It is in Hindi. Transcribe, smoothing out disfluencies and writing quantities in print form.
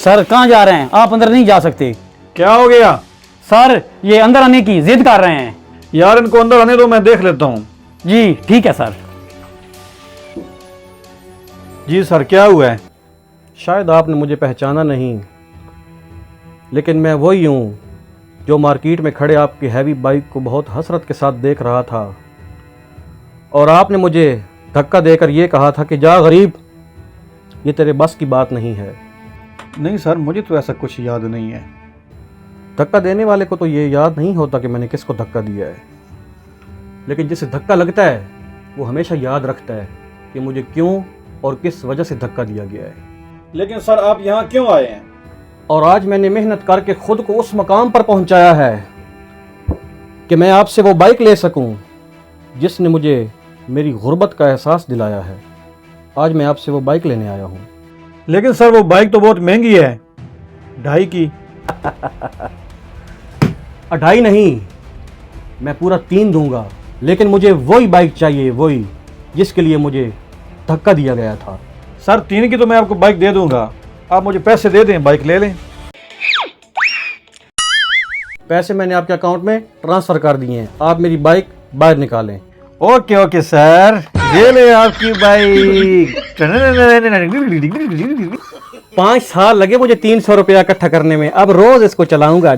सर कहाँ जा रहे हैं? आप अंदर नहीं जा सकते। क्या हो गया? सर ये अंदर आने की जिद कर रहे हैं। यार इनको अंदर आने दो, मैं देख लेता हूँ। जी ठीक है सर। जी सर, क्या हुआ है? शायद आपने मुझे पहचाना नहीं, लेकिन मैं वही हूँ जो मार्केट में खड़े आपकी हैवी बाइक को बहुत हसरत के साथ देख रहा था, और आपने मुझे धक्का देकर यह कहा था कि जा गरीब, ये तेरे बस की बात नहीं है। नहीं सर, मुझे तो ऐसा कुछ याद नहीं है। धक्का देने वाले को तो ये याद नहीं होता कि मैंने किसको धक्का दिया है, लेकिन जिसे धक्का लगता है वो हमेशा याद रखता है कि मुझे क्यों और किस वजह से धक्का दिया गया है। लेकिन सर आप यहाँ क्यों आए हैं? और आज मैंने मेहनत करके खुद को उस मकाम पर पहुंचाया है कि मैं आपसे वो बाइक ले सकूं जिसने मुझे मेरी गुर्बत का एहसास दिलाया है। आज मैं आपसे वो बाइक लेने आया हूं। लेकिन सर वो बाइक तो बहुत महंगी है, 2.5 की। 2.5 नहीं, मैं पूरा 3 दूंगा, लेकिन मुझे वही बाइक चाहिए, वही जिसके लिए मुझे धक्का दिया गया था। सर 3 की तो मैं आपको बाइक दे दूंगा, आप मुझे पैसे दे दें, बाइक ले लें। पैसे मैंने आपके अकाउंट में ट्रांसफर कर दिए हैं, आप मेरी बाइक बाहर निकालें। ओके ओके सर, ये ले आपकी बाइक। 5 साल लगे मुझे 300 रुपया इकट्ठा करने में, अब रोज इसको चलाऊंगा।